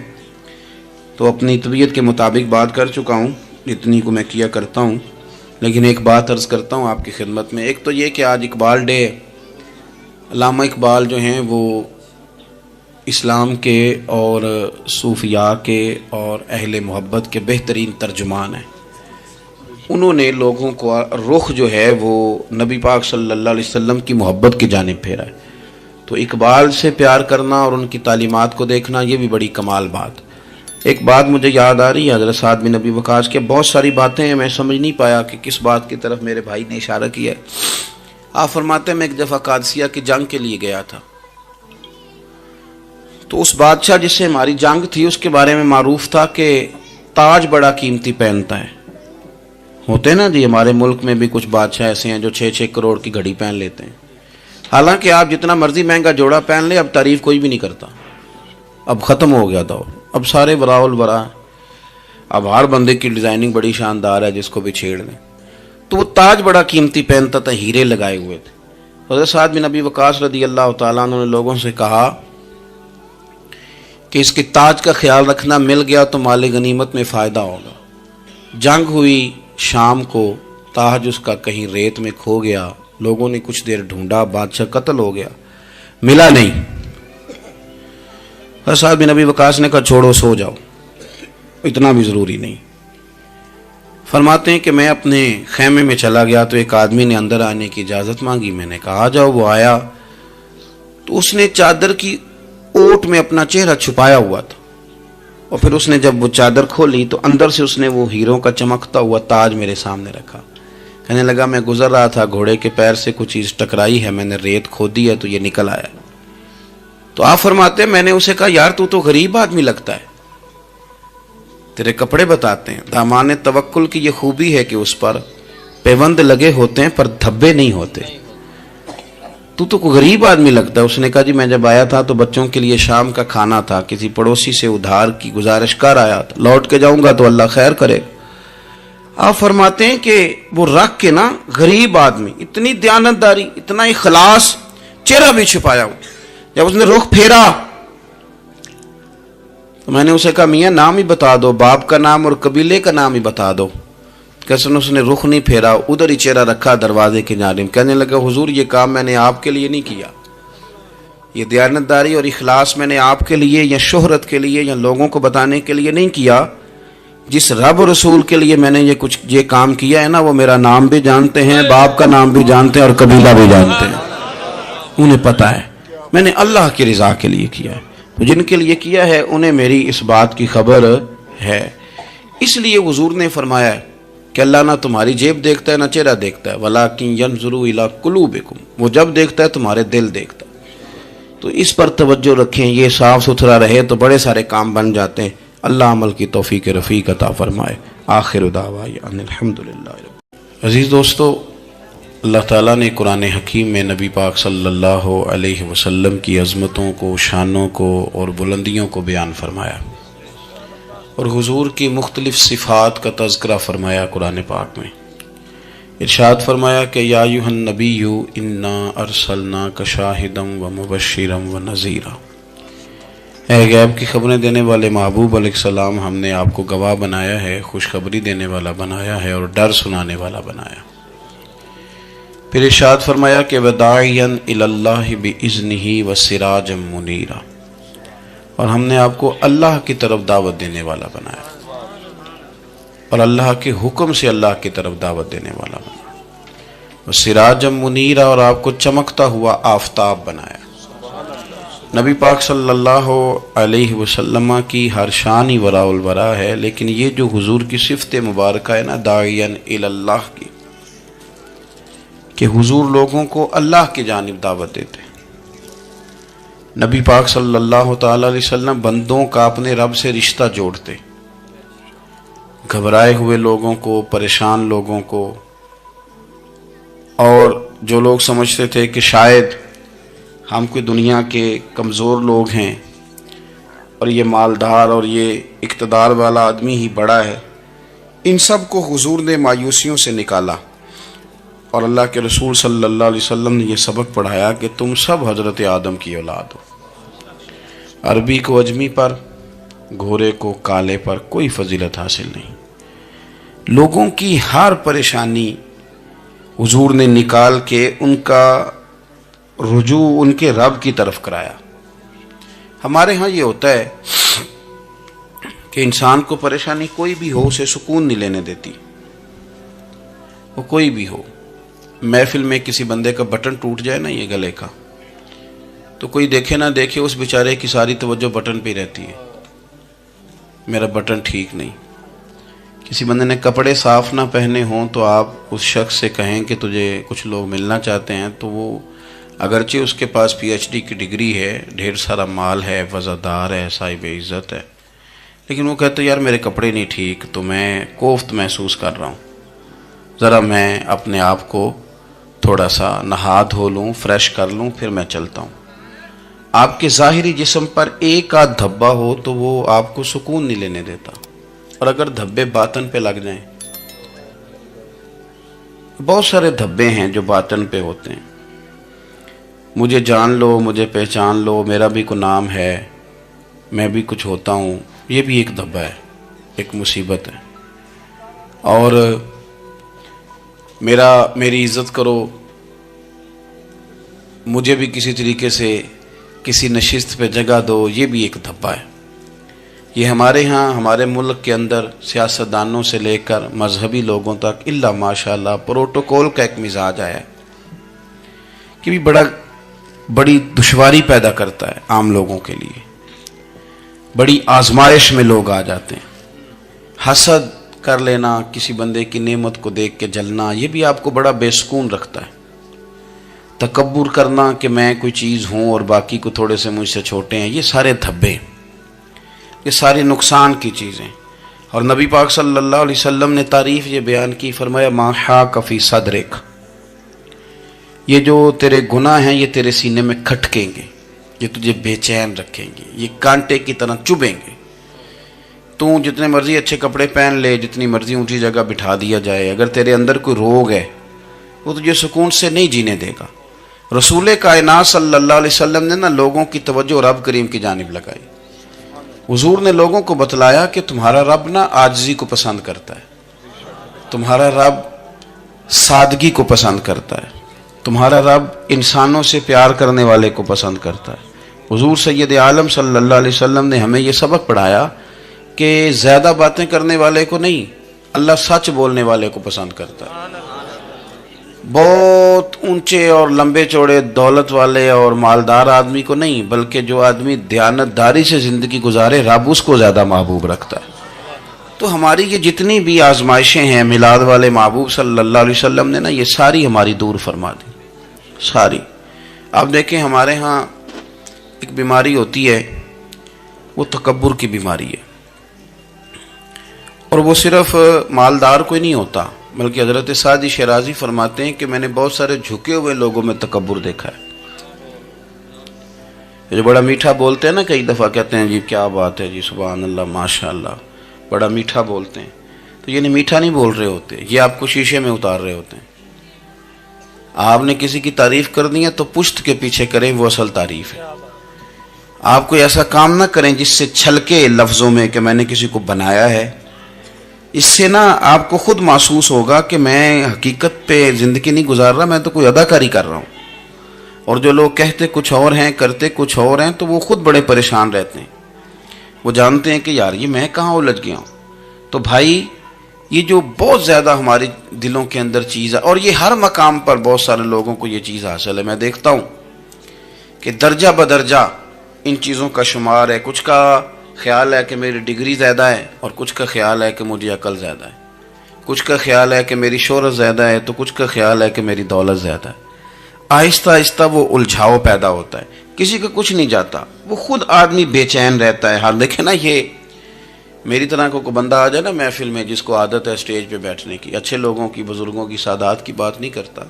تو اپنی طبیعت کے مطابق بات کر چکا ہوں، اتنی کو میں کیا کرتا ہوں، لیکن ایک بات عرض کرتا ہوں آپ کی خدمت میں. ایک تو یہ کہ آج اقبال ڈے. علامہ اقبال جو ہیں وہ اسلام کے اور صوفیاء کے اور اہل محبت کے بہترین ترجمان ہیں. انہوں نے لوگوں کو رخ جو ہے وہ نبی پاک صلی اللہ علیہ وسلم کی محبت کی جانب پھیرا ہے. تو اقبال سے پیار کرنا اور ان کی تعلیمات کو دیکھنا یہ بھی بڑی کمال بات. ایک بات مجھے یاد آ رہی ہے حضرت سعد بن ابی وقاص کے. بہت ساری باتیں ہیں، میں سمجھ نہیں پایا کہ کس بات کی طرف میرے بھائی نے اشارہ کیا ہے. آپ فرماتے ہیں میں ایک دفعہ قادسیہ کی جنگ کے لیے گیا تھا، تو اس بادشاہ جس سے ہماری جنگ تھی اس کے بارے میں معروف تھا کہ تاج بڑا قیمتی پہنتا ہے. ہوتے ہیں نا جی، ہمارے ملک میں بھی کچھ بادشاہ ایسے ہیں جو 6-6 کروڑ کی گھڑی پہن لیتے ہیں. حالانکہ آپ جتنا مرضی مہنگا جوڑا پہن لیں، اب تعریف کوئی بھی نہیں کرتا. اب ختم ہو گیا دور، اب سارے وراء الورا. اب ہر بندے کی ڈیزائننگ بڑی شاندار ہے، جس کو بھی چھیڑ لیں. تو وہ تاج بڑا قیمتی پہنتا تھا، ہیرے لگائے ہوئے تھے. حضرت سعد بن ابی وقاص رضی اللہ تعالیٰ عنہ نے لوگوں سے کہا کہ اس کے تاج کا خیال رکھنا، مل گیا تو مال غنیمت میں فائدہ ہوگا. جنگ ہوئی شام کو، تاج اس کا کہیں ریت میں کھو گیا. لوگوں نے کچھ دیر ڈھونڈا، بادشاہ قتل ہو گیا، ملا نہیں. حضرت سعد بن ابی وقاص نے کہا چھوڑو، سو جاؤ، اتنا بھی ضروری نہیں. فرماتے ہیں کہ میں اپنے خیمے میں چلا گیا تو ایک آدمی نے اندر آنے کی اجازت مانگی. میں نے کہا آ جاؤ. وہ آیا تو اس نے چادر کی اوٹ میں اپنا چہرہ چھپایا ہوا تھا، اور پھر اس نے جب وہ چادر کھولی تو اندر سے اس نے وہ ہیروں کا چمکتا ہوا تاج میرے سامنے رکھا. کہنے لگا میں گزر رہا تھا، گھوڑے کے پیر سے کچھ چیز ٹکرائی ہے، میں نے ریت کھودی ہے تو یہ نکل آیا. تو آپ فرماتے ہیں میں نے اسے کہا یار تو غریب آدمی لگتا ہے، تیرے کپڑے بتاتے ہیں. دامان توکل کی یہ خوبی ہے کہ اس پر پیوند لگے ہوتے ہیں پر دھبے نہیں ہوتے. تو غریب آدمی لگتا ہے. اس نے کہا جی میں جب آیا تھا تو بچوں کے لیے شام کا کھانا تھا، کسی پڑوسی سے ادھار کی گزارش کر آیا تھا، لوٹ کے جاؤں گا تو اللہ خیر کرے. آپ فرماتے ہیں کہ وہ رکھ کے نا غریب آدمی، اتنی دیانتداری، اتنا اخلاص، چہرہ بھی چھپایا ہوا. جب اس نے رخ پھیرا تو میں نے اسے کہا میاں نام ہی بتا دو، باپ کا نام اور قبیلے کا نام ہی بتا دو۔ کیسے اس نے رخ نہیں پھیرا، ادھر ہی چہرہ رکھا دروازے کی جانب، کہنے لگا حضور یہ کام میں نے آپ کے لیے نہیں کیا، یہ دیانتداری اور اخلاص میں نے آپ کے لیے یا شہرت کے لیے یا لوگوں کو بتانے کے لیے نہیں کیا، جس رب و رسول کے لیے میں نے یہ کام کیا ہے نا، وہ میرا نام بھی جانتے ہیں، باپ کا نام بھی جانتے ہیں اور قبیلہ بھی جانتے ہیں، انہیں پتہ ہے میں نے اللہ کی رضا کے لیے کیا ہے۔ تو جن کے لیے کیا ہے انہیں میری اس بات کی خبر ہے۔ اس لیے حضور نے فرمایا ہے کہ اللہ نہ تمہاری جیب دیکھتا ہے نہ چہرہ دیکھتا ہے، وَلَٰكِن يَنْظُرُ إِلَىٰ قُلُوبِكُمْ، وہ جب دیکھتا ہے تمہارے دل دیکھتا ہے۔ تو اس پر توجہ رکھیں، یہ صاف ستھرا رہے تو بڑے سارے کام بن جاتے ہیں۔ اللہ عمل کی توفیق رفیق عطا فرمائے۔ آخر دعوانا ان الحمدللہ۔ عزیز دوستو، اللہ تعالیٰ نے قرآن حکیم میں نبی پاک صلی اللہ علیہ وسلم کی عظمتوں کو، شانوں کو اور بلندیوں کو بیان فرمایا، اور حضور کی مختلف صفات کا تذکرہ فرمایا قرآن پاک میں۔ ارشاد فرمایا کہ یا ایھا النبی انا ارسلناک شاہدا ومبشرا ونذیرا، اے غیب کی خبریں دینے والے محبوب علیہ السلام، ہم نے آپ کو گواہ بنایا ہے، خوشخبری دینے والا بنایا ہے اور ڈر سنانے والا بنایا۔ پھر ارشاد فرمایا کہ وداعیا الی اللہ باذنہ وسراجا منیرا، اور ہم نے آپ کو اللہ کی طرف دعوت دینے والا بنایا اور اللہ کے حکم سے اللہ کی طرف دعوت دینے والا بنایا، وسراجا منیرا، اور آپ کو چمکتا ہوا آفتاب بنایا۔ نبی پاک صلی اللہ علیہ وسلم کی ہر شان ہی وراء الورا ہے، لیکن یہ جو حضور کی صفت مبارکہ ہے نا، داعیا الی اللہ کی، کہ حضور لوگوں کو اللہ کی جانب دعوت دیتے۔ نبی پاک صلی اللہ تعالی علیہ وسلم بندوں کا اپنے رب سے رشتہ جوڑتے، گھبرائے ہوئے لوگوں کو، پریشان لوگوں کو، اور جو لوگ سمجھتے تھے کہ شاید ہم کوئی دنیا کے کمزور لوگ ہیں اور یہ مالدار اور یہ اقتدار والا آدمی ہی بڑا ہے، ان سب کو حضور نے مایوسیوں سے نکالا، اور اللہ کے رسول صلی اللہ علیہ وسلم نے یہ سبق پڑھایا کہ تم سب حضرت آدم کی اولاد ہو۔ عربی کو اجمی پر، گھورے کو کالے پر کوئی فضیلت حاصل نہیں۔ لوگوں کی ہر پریشانی حضور نے نکال کے ان کا رجوع ان کے رب کی طرف کرایا۔ ہمارے ہاں یہ ہوتا ہے کہ انسان کو پریشانی کوئی بھی ہو اسے سکون نہیں لینے دیتی، وہ کوئی بھی ہو۔ محفل میں کسی بندے کا بٹن ٹوٹ جائے نا، یہ گلے کا، تو کوئی دیکھے نہ دیکھے اس بیچارے کی ساری توجہ بٹن پہ رہتی ہے، میرا بٹن ٹھیک نہیں۔ کسی بندے نے کپڑے صاف نہ پہنے ہوں تو آپ اس شخص سے کہیں کہ تجھے کچھ لوگ ملنا چاہتے ہیں، تو وہ اگرچہ اس کے پاس پی ایچ ڈی کی ڈگری ہے، ڈھیر سارا مال ہے، وزادار ہے، صاحب عزت ہے، لیکن وہ کہتے یار میرے کپڑے نہیں ٹھیک، تو میں کوفت محسوس کر رہا ہوں، ذرا میں اپنے آپ کو تھوڑا سا نہا دھو لوں، فریش کر لوں، پھر میں چلتا ہوں۔ آپ کے ظاہری جسم پر ایک آدھ دھبا ہو تو وہ آپ کو سکون نہیں لینے دیتا، اور اگر دھبے باطن پہ لگ جائیں، بہت سارے دھبے ہیں جو باطن پہ ہوتے ہیں، مجھے جان لو، مجھے پہچان لو، میرا بھی کوئی نام ہے، میں بھی کچھ ہوتا ہوں، یہ بھی ایک دھبا ہے، ایک مصیبت ہے۔ اور میری عزت کرو، مجھے بھی کسی طریقے سے کسی نشست پہ جگہ دو، یہ بھی ایک دھبا ہے۔ یہ ہمارے ہاں، ہمارے ملک کے اندر سیاستدانوں سے لے کر مذہبی لوگوں تک الا ماشاءاللہ پروٹوکول کا ایک مزاج آیا ہے کہ بھی بڑی دشواری پیدا کرتا ہے عام لوگوں کے لیے، بڑی آزمائش میں لوگ آ جاتے ہیں۔ حسد کر لینا، کسی بندے کی نعمت کو دیکھ کے جلنا، یہ بھی آپ کو بڑا بے سکون رکھتا ہے۔ تکبر کرنا کہ میں کوئی چیز ہوں اور باقی کو تھوڑے سے مجھ سے چھوٹے ہیں، یہ سارے دھبے، یہ ساری نقصان کی چیزیں۔ اور نبی پاک صلی اللہ علیہ وسلم نے تعریف یہ بیان کی، فرمایا ما حاک فی صدرک، یہ جو تیرے گناہ ہیں یہ تیرے سینے میں کھٹکیں گے، یہ تجھے بے چین رکھیں گے، یہ کانٹے کی طرح چبھیں گے۔ تو جتنے مرضی اچھے کپڑے پہن لے، جتنی مرضی اونچی جگہ بٹھا دیا جائے، اگر تیرے اندر کوئی روگ ہے وہ تجھے سکون سے نہیں جینے دے گا۔ رسول کائنات صلی اللہ علیہ وسلم نے نا لوگوں کی توجہ رب کریم کی جانب لگائی، حضور نے لوگوں کو بتلایا کہ تمہارا رب نا عاجزی کو پسند کرتا ہے، تمہارا رب سادگی کو پسند کرتا ہے، تمہارا رب انسانوں سے پیار کرنے والے کو پسند کرتا ہے۔ حضور سید عالم صلی اللہ علیہ وسلم نے ہمیں یہ سبق پڑھایا کہ زیادہ باتیں کرنے والے کو نہیں، اللہ سچ بولنے والے کو پسند کرتا ہے۔ بہت اونچے اور لمبے چوڑے دولت والے اور مالدار آدمی کو نہیں، بلکہ جو آدمی دیانت داری سے زندگی گزارے رب اس کو زیادہ محبوب رکھتا ہے۔ تو ہماری یہ جتنی بھی آزمائشیں ہیں میلاد والے محبوب صلی اللہ علیہ وسلم نے نا یہ ساری ہماری دور فرما دی، ساری۔ آپ دیکھیں ہمارے ہاں ایک بیماری ہوتی ہے، وہ تکبر کی بیماری ہے، اور وہ صرف مالدار کوئی نہیں ہوتا، بلکہ حضرت سعدی شیرازی فرماتے ہیں کہ میں نے بہت سارے جھکے ہوئے لوگوں میں تکبر دیکھا ہے۔ جو بڑا میٹھا بولتے ہیں نا، کئی دفعہ کہتے ہیں جی کیا بات ہے جی، سبحان اللہ ماشاء اللہ، بڑا میٹھا بولتے ہیں، تو یہ نہیں میٹھا نہیں بول رہے ہوتے، یہ آپ کو شیشے میں اتار رہے ہوتے ہیں۔ آپ نے کسی کی تعریف کرنی ہے تو پشت کے پیچھے کریں، وہ اصل تعریف ہے۔ آپ کوئی ایسا کام نہ کریں جس سے چھلکے لفظوں میں کہ میں نے کسی کو بنایا ہے، اس سے نا آپ کو خود محسوس ہوگا کہ میں حقیقت پہ زندگی نہیں گزار رہا، میں تو کوئی اداکاری کر رہا ہوں۔ اور جو لوگ کہتے کچھ اور ہیں کرتے کچھ اور ہیں تو وہ خود بڑے پریشان رہتے ہیں، وہ جانتے ہیں کہ یار یہ میں کہاں الجھ گیا ہوں۔ تو بھائی یہ جو بہت زیادہ ہمارے دلوں کے اندر چیز ہے، اور یہ ہر مقام پر بہت سارے لوگوں کو یہ چیز حاصل ہے، میں دیکھتا ہوں کہ درجہ بدرجہ ان چیزوں کا شمار ہے۔ کچھ کا خیال ہے کہ میری ڈگری زیادہ ہے، اور کچھ کا خیال ہے کہ مجھے عقل زیادہ ہے، کچھ کا خیال ہے کہ میری شہرت زیادہ ہے، تو کچھ کا خیال ہے کہ میری دولت زیادہ ہے۔ آہستہ آہستہ وہ الجھاؤ پیدا ہوتا ہے، کسی کا کچھ نہیں جاتا، وہ خود آدمی بے چین رہتا ہے۔ ہاں دیکھیں نا، یہ میری طرح کو کوئی بندہ آ جائے نا محفل میں جس کو عادت ہے اسٹیج پہ بیٹھنے کی، اچھے لوگوں کی، بزرگوں کی، سادات کی بات نہیں کرتا،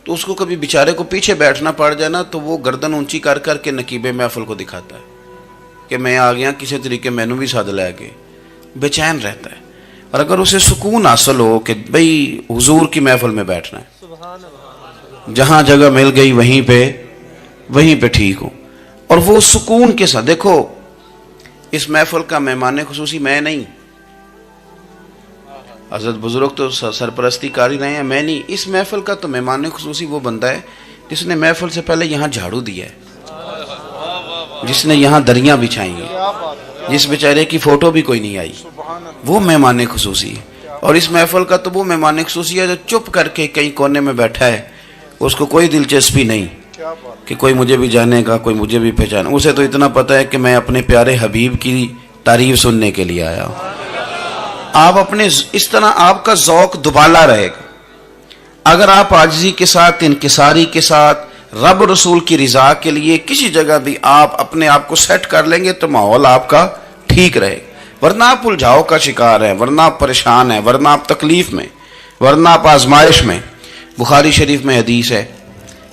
تو اس کو کبھی بیچارے کو پیچھے بیٹھنا پڑ جائے نا تو وہ گردن اونچی کر کر کے نقیب محفل کو دکھاتا ہے کہ میں آ گیا، کسی طریقے میں بھی ساتھ لے کے، بے چین رہتا ہے۔ اور اگر اسے سکون حاصل ہو کہ بھئی حضور کی محفل میں بیٹھنا ہے، جہاں جگہ مل گئی وہیں پہ ٹھیک ہوں، اور وہ سکون کے ساتھ، دیکھو اس محفل کا مہمان خصوصی میں نہیں، حضرت بزرگ تو سرپرستی کاری رہے ہیں، میں نہیں، اس محفل کا تو مہمان خصوصی وہ بندہ ہے جس نے محفل سے پہلے یہاں جھاڑو دیا ہے، جس نے یہاں دریاں بچھائی ہیں، جس بیچارے کی فوٹو بھی کوئی نہیں آئی، وہ مہمان خصوصی ہے۔ اور اس محفل کا تو وہ مہمان خصوصی ہے جو چپ کر کے کہیں کونے میں بیٹھا ہے، اس کو کوئی دلچسپی نہیں کہ کوئی مجھے بھی جانے گا، کوئی مجھے بھی پہچانے، اسے تو اتنا پتہ ہے کہ میں اپنے پیارے حبیب کی تعریف سننے کے لیے آیا ہوں۔ آپ اپنے اس طرح آپ کا ذوق دبالا رہے گا اگر آپ عاجزی کے ساتھ، انکساری کے ساتھ، رب رسول کی رضا کے لیے کسی جگہ بھی آپ اپنے آپ کو سیٹ کر لیں گے تو ماحول آپ کا ٹھیک رہے گا، ورنہ آپ الجھاؤ کا شکار ہیں، ورنہ آپ پریشان ہیں، ورنہ آپ تکلیف میں، ورنہ آپ آزمائش میں۔ بخاری شریف میں حدیث ہے،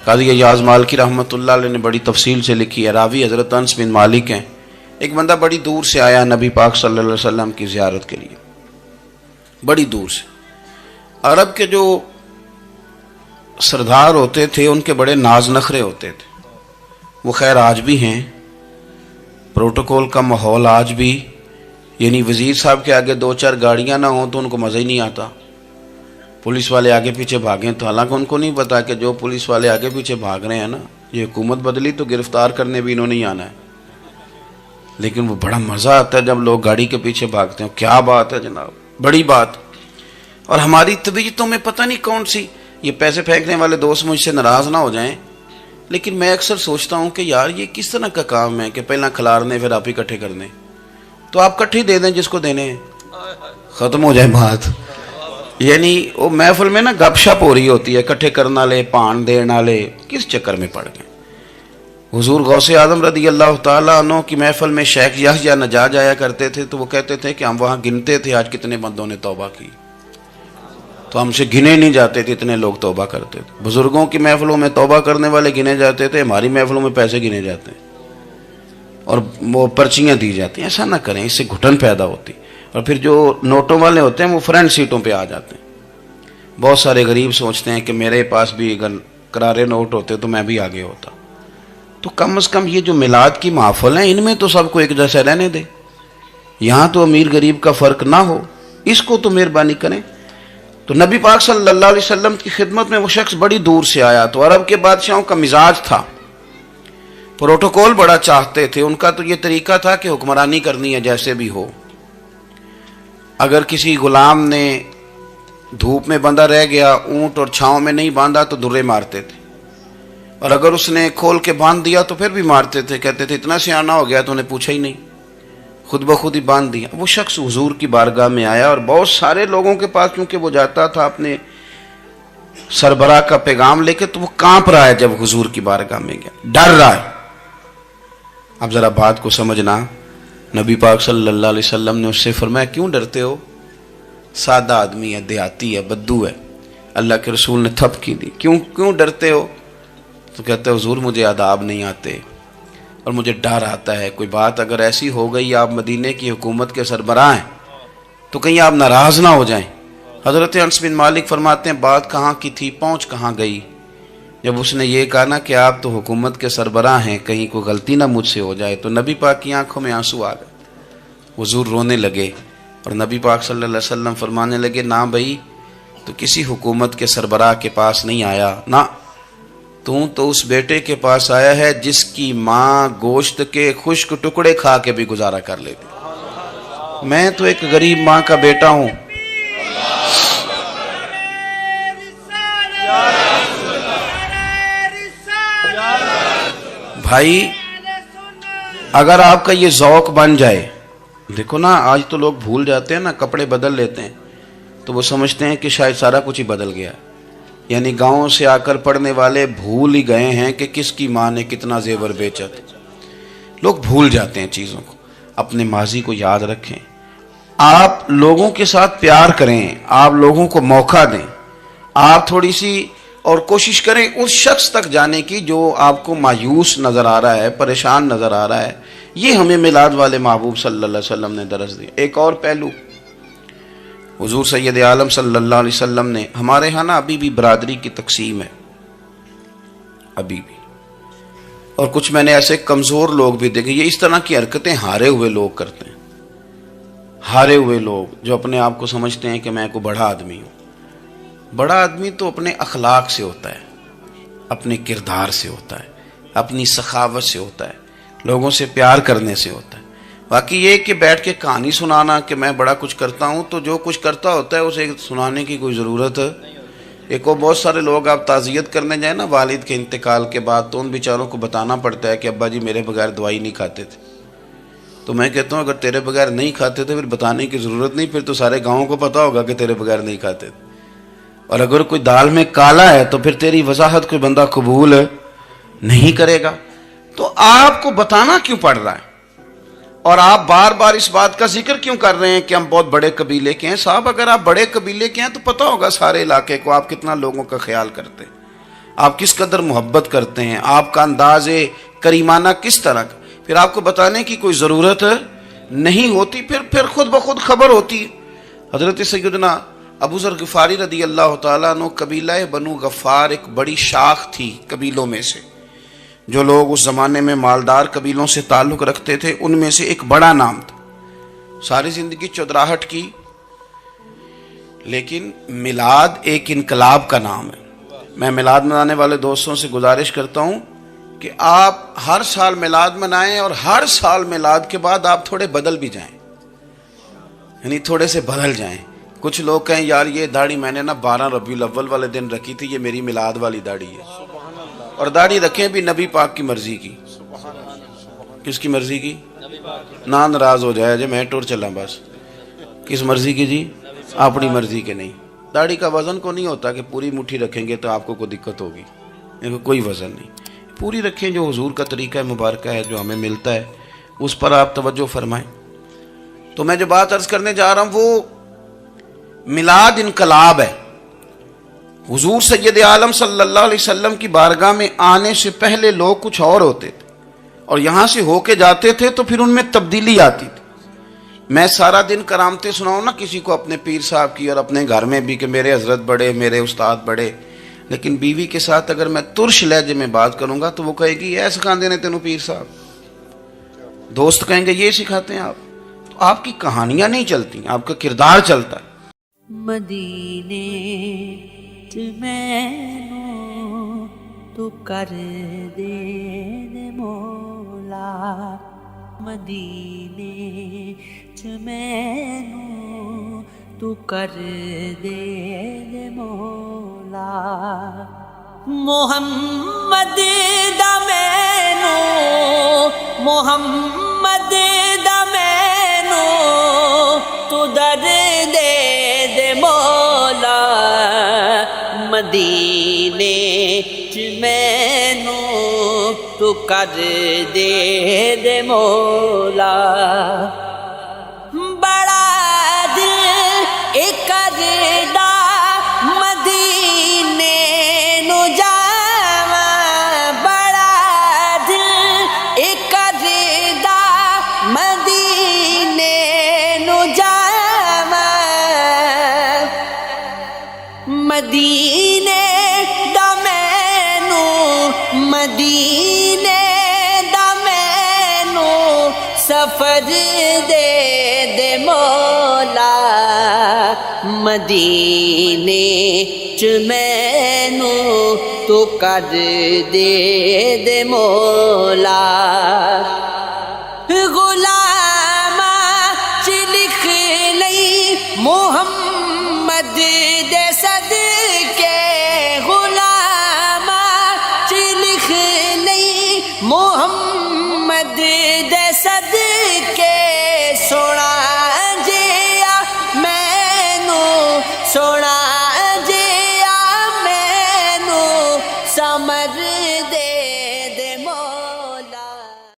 قاضی ایاز مالکی رحمۃ اللہ علیہ نے بڑی تفصیل سے لکھی ہے، راوی حضرت انس بن مالک ہیں۔ ایک بندہ بڑی دور سے آیا نبی پاک صلی اللہ علیہ وسلم کی زیارت کے لیے، بڑی دور سے۔ عرب کے جو سردار ہوتے تھے ان کے بڑے ناز نخرے ہوتے تھے، وہ خیر آج بھی ہیں، پروٹوکول کا ماحول آج بھی، یعنی وزیر صاحب کے آگے دو چار گاڑیاں نہ ہوں تو ان کو مزہ ہی نہیں آتا، پولیس والے آگے پیچھے بھاگیں تو، حالانکہ ان کو نہیں پتا کہ جو پولیس والے آگے پیچھے بھاگ رہے ہیں نا، یہ حکومت بدلی تو گرفتار کرنے بھی انہوں نے ہی آنا ہے، لیکن وہ بڑا مزہ آتا ہے جب لوگ گاڑی کے پیچھے بھاگتے ہیں، کیا بات ہے جناب، بڑی بات۔ اور ہماری طبیعتوں میں پتہ نہیں کون سی، یہ پیسے پھینکنے والے دوست مجھ سے ناراض نہ ہو جائیں، لیکن میں اکثر سوچتا ہوں کہ یار یہ کس طرح کا کام ہے کہ پہلا کھلارنے پھر آپ اکٹھے کرنے، تو آپ کٹھے دے دیں جس کو دینے ہیں، ختم ہو جائے بات۔ یعنی وہ محفل میں نا گپ شپ ہو رہی ہوتی ہے، اکٹھے کرنے والے، پان دین والے کس چکر میں پڑ گئے۔ حضور غوث اعظم رضی اللہ تعالیٰ عنہ کی محفل میں شیخ یحییٰ نجار آیا کرتے تھے تو وہ کہتے تھے کہ ہم وہاں گنتے تھے آج کتنے بندوں نے توبہ کی، تو ہم سے گنے نہیں جاتے تھے، اتنے لوگ توبہ کرتے تھے۔ بزرگوں کی محفلوں میں توبہ کرنے والے گنے جاتے تھے، ہماری محفلوں میں پیسے گنے جاتے ہیں اور وہ پرچیاں دی جاتی ہیں۔ ایسا نہ کریں، اس سے گھٹن پیدا ہوتی، اور پھر جو نوٹوں والے ہوتے ہیں وہ فرنٹ سیٹوں پہ آ جاتے ہیں۔ بہت سارے غریب سوچتے ہیں کہ میرے پاس بھی اگر کرارے نوٹ ہوتے تو میں بھی آگے ہوتا۔ تو کم از کم یہ جو میلاد کی محفل ہیں ان میں تو سب کو ایک جیسے رہنے دے۔ یہاں تو امیر غریب کا فرق نہ ہو، اس کو تو مہربانی کریں۔ تو نبی پاک صلی اللہ علیہ وسلم کی خدمت میں وہ شخص بڑی دور سے آیا، تو عرب کے بادشاہوں کا مزاج تھا، پروٹوکول بڑا چاہتے تھے، ان کا تو یہ طریقہ تھا کہ حکمرانی کرنی ہے جیسے بھی ہو۔ اگر کسی غلام نے دھوپ میں بندھا رہ گیا، اونٹ اور چھاؤں میں نہیں باندھا تو درے مارتے تھے، اور اگر اس نے کھول کے باندھ دیا تو پھر بھی مارتے تھے، کہتے تھے اتنا سیانہ ہو گیا تو انہیں پوچھا ہی نہیں، خود بخود ہی باندھ دیا۔ وہ شخص حضور کی بارگاہ میں آیا، اور بہت سارے لوگوں کے پاس کیونکہ وہ جاتا تھا اپنے سربراہ کا پیغام لے کے، تو وہ کانپ رہا ہے جب حضور کی بارگاہ میں گیا، ڈر رہا ہے۔ اب ذرا بات کو سمجھنا، نبی پاک صلی اللہ علیہ وسلم نے اس سے فرمایا کیوں ڈرتے ہو؟ سادہ آدمی ہے، دیہاتی ہے، بدو ہے۔ اللہ کے رسول نے تھپکی دی، کیوں ڈرتے ہو؟ تو کہتے ہیں حضور مجھے آداب نہیں آتے اور مجھے ڈر آتا ہے، کوئی بات اگر ایسی ہو گئی، آپ مدینے کی حکومت کے سربراہ ہیں، تو کہیں آپ ناراض نہ ہو جائیں۔ حضرت انس بن مالک فرماتے ہیں بات کہاں کی تھی، پہنچ کہاں گئی؟ جب اس نے یہ کہا نا کہ آپ تو حکومت کے سربراہ ہیں، کہیں کوئی غلطی نہ مجھ سے ہو جائے، تو نبی پاک کی آنکھوں میں آنسو آ گئے، حضور رونے لگے، اور نبی پاک صلی اللہ علیہ وسلم فرمانے لگے نہ بھائی، تو کسی حکومت کے سربراہ کے پاس نہیں آیا، نہ تو اس بیٹے کے پاس آیا ہے جس کی ماں گوشت کے خشک ٹکڑے کھا کے بھی گزارا کر لیتی۔ میں تو ایک غریب ماں کا بیٹا ہوں۔ بھائی اگر آپ کا یہ ذوق بن جائے، دیکھو نا آج تو لوگ بھول جاتے ہیں نا، کپڑے بدل لیتے ہیں تو وہ سمجھتے ہیں کہ شاید سارا کچھ ہی بدل گیا، یعنی گاؤں سے آ کر پڑھنے والے بھول ہی گئے ہیں کہ کس کی ماں نے کتنا زیور بیچا تھا۔ لوگ بھول جاتے ہیں چیزوں کو، اپنے ماضی کو یاد رکھیں، آپ لوگوں کے ساتھ پیار کریں، آپ لوگوں کو موقع دیں، آپ تھوڑی سی اور کوشش کریں اس شخص تک جانے کی جو آپ کو مایوس نظر آ رہا ہے، پریشان نظر آ رہا ہے۔ یہ ہمیں میلاد والے محبوب صلی اللہ علیہ وسلم نے درس دیا۔ ایک اور پہلو، حضور سید عالم صلی اللہ علیہ وسلم نے، ہمارے ہاں نا ابھی بھی برادری کی تقسیم ہے، ابھی بھی، اور کچھ میں نے ایسے کمزور لوگ بھی دیکھے، یہ اس طرح کی حرکتیں ہارے ہوئے لوگ کرتے ہیں، ہارے ہوئے لوگ جو اپنے آپ کو سمجھتے ہیں کہ میں کوئی بڑا آدمی ہوں۔ بڑا آدمی تو اپنے اخلاق سے ہوتا ہے، اپنے کردار سے ہوتا ہے، اپنی سخاوت سے ہوتا ہے، لوگوں سے پیار کرنے سے ہوتا ہے۔ باقی یہ کہ بیٹھ کے کہانی سنانا کہ میں بڑا کچھ کرتا ہوں، تو جو کچھ کرتا ہوتا ہے اسے سنانے کی کوئی ضرورت ہے؟ ایک اور بہت سارے لوگ آپ تعزیت کرنے جائیں نا والد کے انتقال کے بعد، تو ان بیچاروں کو بتانا پڑتا ہے کہ ابا جی میرے بغیر دوائی نہیں کھاتے تھے۔ تو میں کہتا ہوں اگر تیرے بغیر نہیں کھاتے تھے پھر بتانے کی ضرورت نہیں، پھر تو سارے گاؤں کو پتا ہوگا کہ تیرے بغیر نہیں کھاتے تھے۔ اور اگر کوئی دال میں کالا ہے تو پھر تیری وضاحت کوئی بندہ قبول نہیں کرے گا۔ تو آپ کو بتانا کیوں پڑ رہا ہے، اور آپ بار بار اس بات کا ذکر کیوں کر رہے ہیں کہ ہم بہت بڑے قبیلے کے ہیں؟ صاحب اگر آپ بڑے قبیلے کے ہیں تو پتہ ہوگا سارے علاقے کو آپ کتنا لوگوں کا خیال کرتے ہیں، آپ کس قدر محبت کرتے ہیں، آپ کا انداز کریمانہ کس طرح کا، پھر آپ کو بتانے کی کوئی ضرورت نہیں ہوتی، پھر خود بخود خبر ہوتی۔ حضرت سیدنا ابو ذر غفاری رضی اللہ تعالیٰ عنہ، قبیلہ بنو غفار ایک بڑی شاخ تھی قبیلوں میں سے، جو لوگ اس زمانے میں مالدار قبیلوں سے تعلق رکھتے تھے ان میں سے ایک بڑا نام تھا۔ ساری زندگی چودراہٹ کی، لیکن میلاد ایک انقلاب کا نام ہے۔ میں میلاد منانے والے دوستوں سے گزارش کرتا ہوں کہ آپ ہر سال میلاد منائیں، اور ہر سال میلاد کے بعد آپ تھوڑے بدل بھی جائیں، یعنی تھوڑے سے بدل جائیں۔ کچھ لوگ کہیں یار یہ داڑھی میں نے نا 12 ربیع الاول والے دن رکھی تھی، یہ میری میلاد والی داڑھی ہے، اور داڑھی رکھیں بھی نبی پاک کی مرضی کی۔ کس کی مرضی کی؟ نہ ناراض ہو جائے جی میں ٹور چلا، بس کس مرضی کی جی؟ اپنی مرضی کے نہیں۔ داڑھی کا وزن کو نہیں ہوتا کہ پوری مٹھی رکھیں گے تو آپ کو کوئی دقت ہوگی، کوئی وزن نہیں، پوری رکھیں، جو حضور کا طریقہ مبارکہ ہے جو ہمیں ملتا ہے اس پر آپ توجہ فرمائیں۔ تو میں جو بات عرض کرنے جا رہا ہوں وہ میلاد انقلاب ہے۔ حضور سید عالم صلی اللہ علیہ وسلم کی بارگاہ میں آنے سے پہلے لوگ کچھ اور ہوتے تھے، اور یہاں سے ہو کے جاتے تھے تو پھر ان میں تبدیلی آتی تھی۔ میں سارا دن کرامتیں سناؤں نا کسی کو اپنے پیر صاحب کی اور اپنے گھر میں بھی کہ میرے حضرت بڑے، میرے استاد بڑے، لیکن بیوی کے ساتھ اگر میں ترش لہجے میں بات کروں گا تو وہ کہے گی اے سکھاندے نے تینوں پیر صاحب، دوست کہیں گے یہ سکھاتے ہیں آپ۔ تو آپ کی کہانیاں نہیں چلتی، آپ کا کردار چلتا ہے۔ مدینے چ مینوں تو کر دے مولا، مدینے چ مینوں تو کر دے مولا، محمد دا مینوں، محمد دا مینوں تو در دے مولا، مدینے چ مینوں تو کر دے مولا، بڑا دل اے کردا مدینے نو جاواں، بڑا دل اے کردا مدینے نو جاواں، مدینے دا مینوں، مدینے دا مینوں سفر دے مولا، مدینے چ مینوں تو کر دے مولا، غلاماں چ لکھ لئی محمد دے صدقے